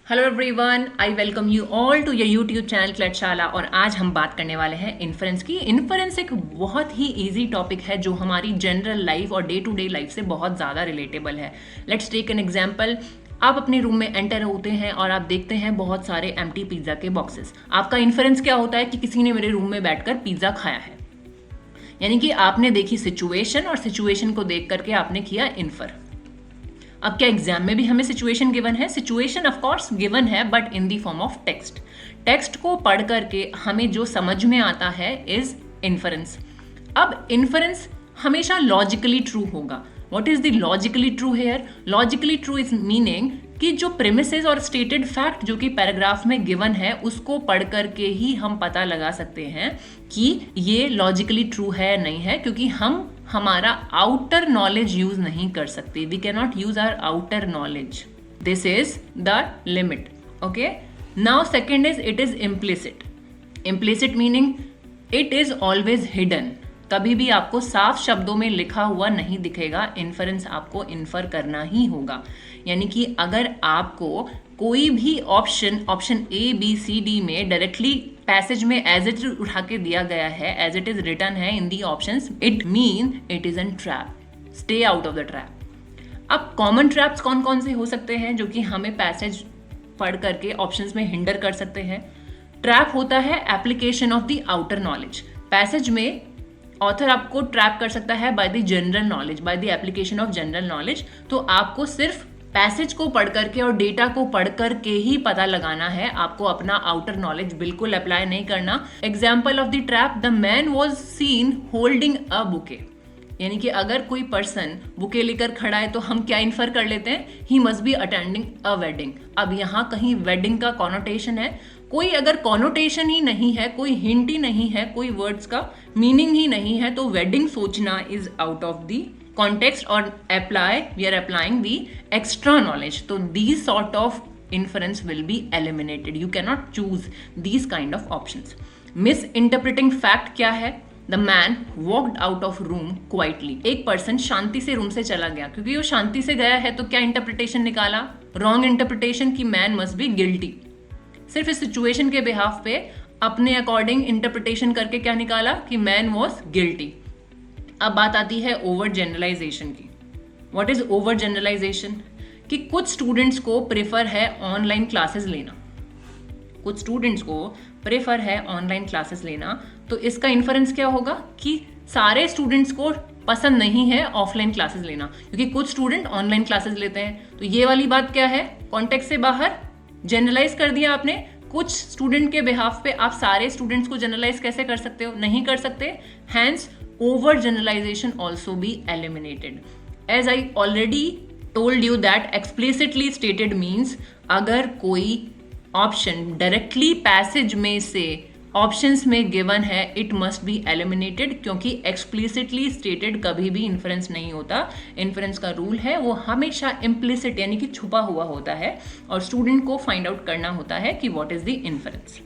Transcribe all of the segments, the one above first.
Hello everyone, I welcome you all to your YouTube channel क्लटशाला। और आज हम बात करने वाले हैं इन्फरेंस की। इन्फरेंस एक बहुत ही इजी टॉपिक है जो हमारी जनरल लाइफ और डे टू डे लाइफ से बहुत ज़्यादा रिलेटेबल है। Let's take an example. आप अपने रूम में एंटर होते हैं और आप देखते हैं बहुत सारे एम्प्टी पिज्ज़ा के बॉक्सेस। आपका इन्फरेंस क्या होता है कि किसी ने मेरे रूम में बैठकर पिज्ज़ा खाया है, यानी कि आपने देखी सिचुएशन और सिचुएशन को देख करके आपने किया इन्फर। अब क्या एग्जाम में भी हमें सिचुएशन गिवन है? सिचुएशन ऑफ कोर्स गिवन है, but in the form of text. Text को पढ़ करके हमें जो समझ में आता है इज इन्फरेंस। अब इन्फरेंस हमेशा लॉजिकली ट्रू होगा। What is the logically true here? Logically true is meaning कि जो प्रेमिसेस और स्टेटेड फैक्ट जो कि पैराग्राफ में गिवन है उसको पढ़ करके ही हम पता लगा सकते हैं कि ये लॉजिकली ट्रू है नहीं है, क्योंकि हम हमारा आउटर नॉलेज यूज नहीं कर सकते। We can not use our outer knowledge. This is the limit. Okay, now second is it is implicit. Implicit meaning it is always hidden. कभी भी आपको साफ शब्दों में लिखा हुआ नहीं दिखेगा। इन्फरेंस आपको इन्फर करना ही होगा। यानी कि अगर आपको कोई भी option A B C D में डायरेक्टली पैसेज में एज इट उठा के दिया गया है, एज इट इज रिटन है in the options, it mean it is an trap. Stay out of the trap. अब कॉमन ट्रैप्स कौन कौन से हो सकते हैं जो कि हमें पैसेज पढ़ करके ऑप्शंस में हिंडर कर सकते हैं? ट्रैप होता है application of the outer knowledge. Passage में ऑथर आपको ट्रैप कर सकता है by the general knowledge, by the application of general knowledge. तो आपको सिर्फ पैसेज को पढ़ करके और डेटा को पढ़ करके ही पता लगाना है, आपको अपना आउटर नॉलेज बिल्कुल अप्लाई नहीं करना। Example of the trap, the man was seen holding a bouquet. यानी कि अगर कोई पर्सन बुके लेकर खड़ा है तो हम क्या इन्फर कर लेते हैं? He must be attending a wedding. अब यहाँ कहीं वेडिंग का कॉनोटेशन है। कोई अगर कॉनोटेशन ही नहीं है, कोई हिंट ही नहीं है, कोई वर्ड्स का मीनिंग ही नहीं है, तो वेडिंग सोचना is out of the context or we are applying the extra knowledge. So these sort of inference will be eliminated. You cannot choose these kind of options. Misinterpreting fact क्या है? The man walked out of room quietly. एक person शांति से room से चला गया। क्योंकि वो शांति से गया है तो क्या इंटरप्रिटेशन निकाला? रॉन्ग इंटरप्रिटेशन कि मैन मस्ट बी गिल्टी। सिर्फ इस सिचुएशन के बिहाफ पे अपने अकॉर्डिंग इंटरप्रिटेशन करके क्या निकाला कि मैन वॉज गिल्टी। अब बात आती है ओवर जनरलाइजेशन की। What is over generalisation? कि कुछ स्टूडेंट्स को प्रेफर है ऑनलाइन क्लासेस लेना। कुछ स्टूडेंट्स को प्रेफर है ऑनलाइन क्लासेस लेना, तो इसका इन्फरेंस क्या होगा कि सारे स्टूडेंट्स को पसंद नहीं है ऑफलाइन क्लासेस लेना, क्योंकि कुछ स्टूडेंट ऑनलाइन क्लासेस लेते हैं। तो ये वाली बात क्या है? कॉन्टेक्स्ट से बाहर जनरलाइज कर दिया आपने। कुछ स्टूडेंट के बिहाफ पे आप सारे स्टूडेंट्स को जनरलाइज कैसे कर सकते हो? नहीं कर सकते। Hence over generalization also be eliminated. As I already told you that explicitly stated means अगर कोई ऑप्शन डायरेक्टली पैसेज में से ऑप्शंस में गिवन है, इट मस्ट बी एलिमिनेटेड, क्योंकि एक्सप्लिसिटली स्टेटेड कभी भी इन्फरेंस नहीं होता। इन्फरेंस का रूल है वो हमेशा इम्प्लिसिट यानी कि छुपा हुआ होता है और स्टूडेंट को फाइंड आउट करना होता है कि व्हाट इज द इन्फरेंस।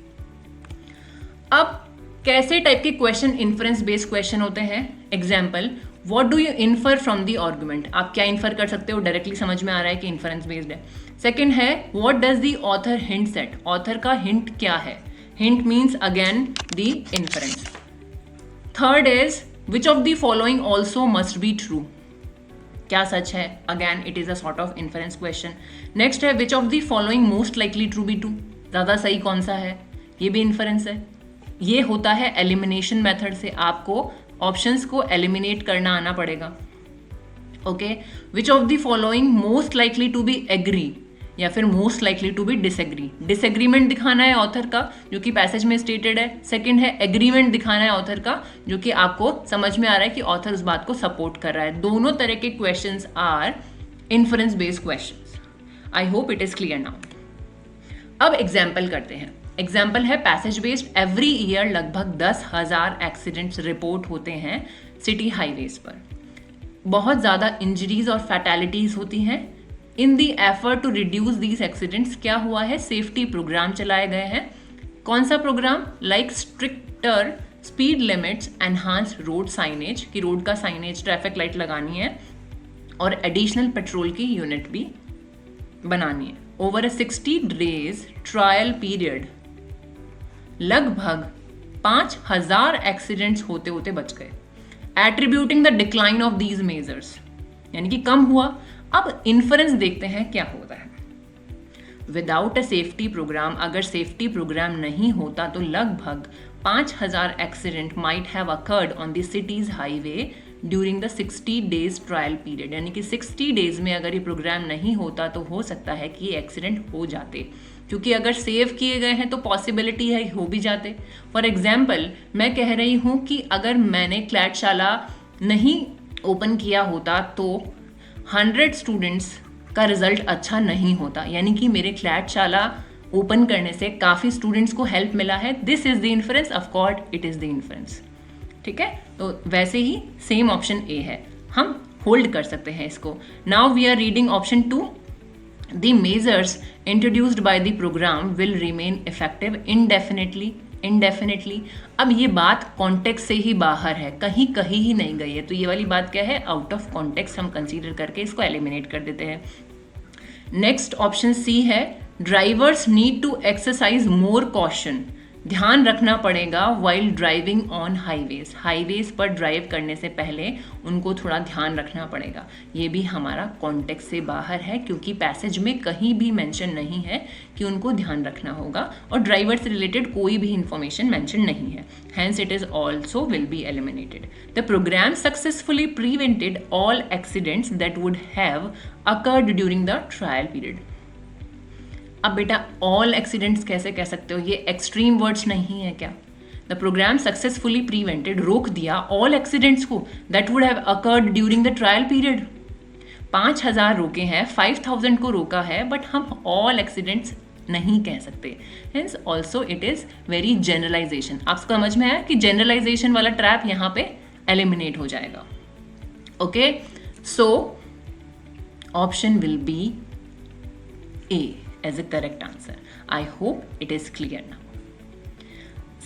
अब कैसे टाइप के क्वेश्चन इन्फरेंस बेस्ड क्वेश्चन होते हैं? Example, what do you infer from the argument. आप क्या इन्फर कर सकते हो? डायरेक्टली समझ में आ रहा है कि इन्फरेंस बेस्ड है। सेकंड है what does the author hint set. Author का हिंट क्या है? Hint means again the inference. Third is which of the following also must be true. क्या सच है? Again it is a sort of inference question. Next है which of the following most likely true be true. ज्यादा सही कौन सा है? ये भी इन्फरेंस है। ये होता है एलिमिनेशन मेथड से। आपको ऑप्शंस को एलिमिनेट करना आना पड़ेगा। Okay, which of the following most likely to be agree या फिर most likely to be disagree. Disagreement दिखाना है ऑथर का जो कि पैसेज में स्टेटेड है। सेकंड है एग्रीमेंट दिखाना है ऑथर का जो कि आपको समझ में आ रहा है कि ऑथर उस बात को सपोर्ट कर रहा है। दोनों तरह के questions are inference based questions. I hope it is clear now. अब एग्जाम्पल करते हैं। एग्जाम्पल है पैसेज बेस्ड। एवरी ईयर लगभग 10,000 एक्सीडेंट्स रिपोर्ट होते हैं सिटी हाईवेज पर। बहुत ज़्यादा इंजरीज और फैटेलिटीज होती हैं। In the effort to reduce these accidents क्या हुआ है? सेफ्टी प्रोग्राम चलाए गए हैं। कौन सा program? Like stricter speed limits, enhance road signage कि रोड का साइनेज ट्रैफिक लाइट लगानी है, और एडिशनल पेट्रोल की यूनिट भी बनानी है। Over a 60 days trial period लगभग 5,000 एक्सीडेंट्स होते होते बच गए, attributing the decline of these measures, यानी कि कम हुआ। अब इन्फरेंस देखते हैं क्या होता है। विदाउट अ सेफ्टी प्रोग्राम, अगर सेफ्टी प्रोग्राम नहीं होता तो लगभग 5,000 accident might have occurred on the cities highway during the 60 days trial period, यानी कि 60 days में अगर ये प्रोग्राम नहीं होता तो हो सकता है कि ये एक्सीडेंट हो जाते, क्योंकि अगर सेव किए गए हैं तो पॉसिबिलिटी है हो भी जाते। फॉर एग्जाम्पल मैं कह रही हूँ कि अगर मैंने क्लैटशाला नहीं ओपन किया होता तो 100 स्टूडेंट्स का रिजल्ट अच्छा नहीं होता, यानी कि मेरे क्लैटशाला ओपन करने से काफ़ी स्टूडेंट्स को हेल्प मिला है। This is the inference, of course it is the inference. ठीक है, तो वैसे ही सेम ऑप्शन ए है, हम होल्ड कर सकते हैं इसको। Now we are reading option 2, the measures introduced by the program will remain effective indefinitely. अब ये बात कॉन्टेक्स्ट से ही बाहर है, कहीं ही नहीं गई है, तो ये वाली बात क्या है, आउट ऑफ कॉन्टेक्स्ट हम कंसीडर करके इसको एलिमिनेट कर देते हैं। नेक्स्ट ऑप्शन सी है, drivers need to exercise more caution, ध्यान रखना पड़ेगा वाइल ड्राइविंग ऑन हाईवेज पर ड्राइव करने से पहले उनको थोड़ा ध्यान रखना पड़ेगा। ये भी हमारा कॉन्टेक्स्ट से बाहर है, क्योंकि पैसेज में कहीं भी मेंशन नहीं है कि उनको ध्यान रखना होगा, और ड्राइवर से रिलेटेड कोई भी इंफॉर्मेशन मेंशन नहीं है, hence it is also will be eliminated. The program successfully prevented all accidents that would have occurred during the trial period. अब बेटा ऑल एक्सीडेंट्स कैसे कह सकते हो, ये एक्सट्रीम वर्ड्स नहीं है क्या। द प्रोग्राम सक्सेसफुली प्रिवेंटेड, रोक दिया ऑल एक्सीडेंट्स को that would have occurred during the trial period. 5,000 रोके हैं, 5,000 को रोका है, बट हम ऑल एक्सीडेंट्स नहीं कह सकते, hence also it is very generalization. आप समझ में आया कि जनरलाइजेशन वाला ट्रैप यहाँ पे एलिमिनेट हो जाएगा। Okay, so option will be A as a correct answer. I hope it is clear now.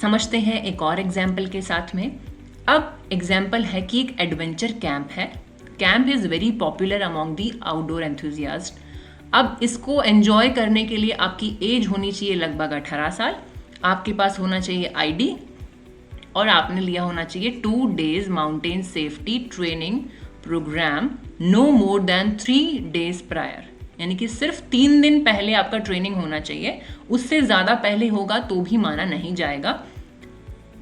समझते हैं एक और एग्जाम्पल के साथ में। अब एग्जाम्पल है कि एक एडवेंचर कैंप है। Camp is very popular among the outdoor enthusiast. अब इसको एंजॉय करने के लिए आपकी एज होनी चाहिए लगभग 18 साल, आपके पास होना चाहिए ID, और आपने लिया होना चाहिए 2 days mountain safety training program no more than 3 days prior, यानी कि सिर्फ 3 दिन पहले आपका ट्रेनिंग होना चाहिए, उससे ज़्यादा पहले होगा तो भी माना नहीं जाएगा।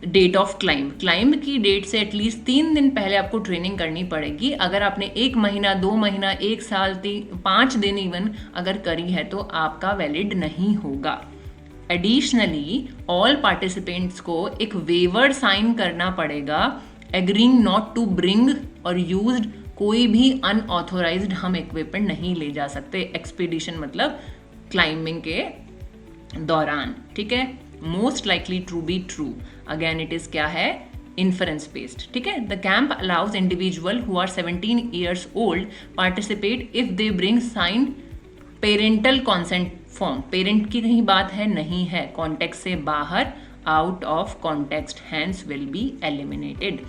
डेट ऑफ क्लाइंब की डेट से एटलीस्ट 3 दिन पहले आपको ट्रेनिंग करनी पड़ेगी। अगर आपने 1 महीना, 2 महीना, 1 साल, 5 दिन इवन अगर करी है तो आपका वैलिड नहीं होगा। एडिशनली ऑल पार्टिसिपेंट्स को एक वेवर साइन करना पड़ेगा, एग्रीइंग नॉट टू ब्रिंग और यूज्ड कोई भी अनऑथोराइज्ड हम इक्विपमेंट नहीं ले जा सकते एक्सपीडिशन मतलब क्लाइंबिंग के दौरान। ठीक है, most likely to be true, again it is क्या है, इन्फरेंस बेस्ड। ठीक है, the camp allows individual who are 17 years old participate if they bring sign parental consent form. Parent की कहीं बात है, नहीं है, कॉन्टेक्स्ट से बाहर, out of context, hence will be eliminated.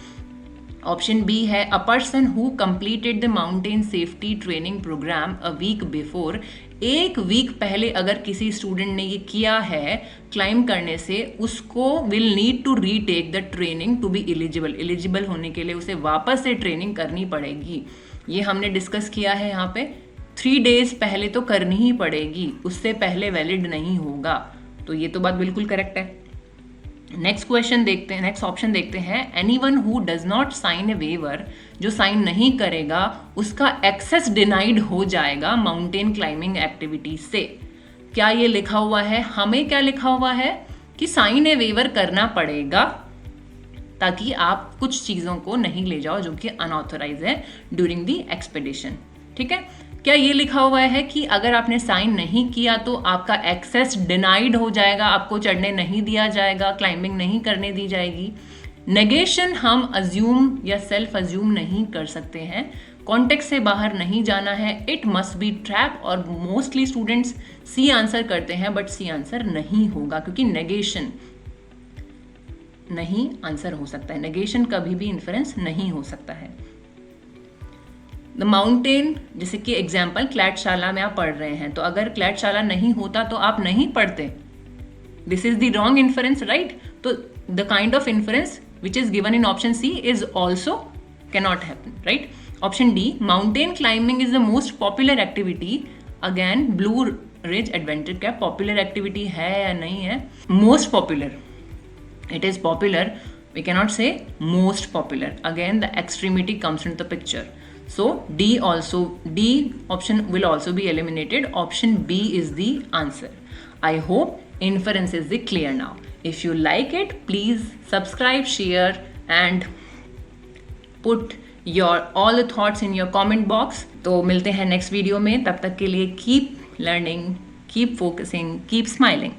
Option B है, a person who completed the mountain safety training program a week before. 1 week पहले अगर किसी स्टूडेंट ने ये किया है क्लाइंब करने से, उसको will need to retake the training to be eligible होने के लिए उसे वापस से ट्रेनिंग करनी पड़ेगी। ये हमने डिस्कस किया है यहाँ पे, 3 days पहले तो करनी ही पड़ेगी, उससे पहले वैलिड नहीं होगा। तो ये तो बात बिल्कुल करेक्ट है। नेक्स्ट क्वेश्चन देखते हैं, नेक्स्ट ऑप्शन देखते हैं, anyone who does not sign a waiver, जो साइन नहीं करेगा उसका एक्सेस डिनाइड हो जाएगा माउंटेन क्लाइंबिंग एक्टिविटी से। क्या ये लिखा हुआ है, हमें क्या लिखा हुआ है कि साइन ए वेवर करना पड़ेगा ताकि आप कुछ चीज़ों को नहीं ले जाओ जो कि अनऑथोराइज है ड्यूरिंग दी एक्सपेडिशन। ठीक है, क्या ये लिखा हुआ है कि अगर आपने साइन नहीं किया तो आपका एक्सेस डिनाइड हो जाएगा, आपको चढ़ने नहीं दिया जाएगा, क्लाइंबिंग नहीं करने दी जाएगी? नेगेशन हम अज्यूम या सेल्फ अज्यूम नहीं कर सकते हैं, कॉन्टेक्स्ट से बाहर नहीं जाना है, इट मस्ट बी ट्रैप, और मोस्टली स्टूडेंट्स सी आंसर करते हैं, बट सी आंसर नहीं होगा क्योंकि नेगेशन नहीं आंसर हो सकता है, नेगेशन कभी भी इन्फरेंस नहीं हो सकता है। द माउंटेन, जैसे कि एग्जाम्पल क्लैटशाला में आप पढ़ रहे हैं, तो अगर क्लैटशाला नहीं होता तो आप नहीं पढ़ते. This is the wrong inference, right? तो the kind of inference which is given in option C is also cannot happen, right? Option D, mountain climbing is the most popular activity. Again, Blue Ridge Adventure क्या popular activity है या नहीं है? Most popular. It is popular. We cannot say most popular. Again, the extremity comes into the picture. So D option will also be eliminated. Option B is the answer. I hope inference is clear now. If you like it, please subscribe, share, and put your all the thoughts in your comment box. तो मिलते हैं next video में. तब तक के लिए keep learning, keep focusing, keep smiling.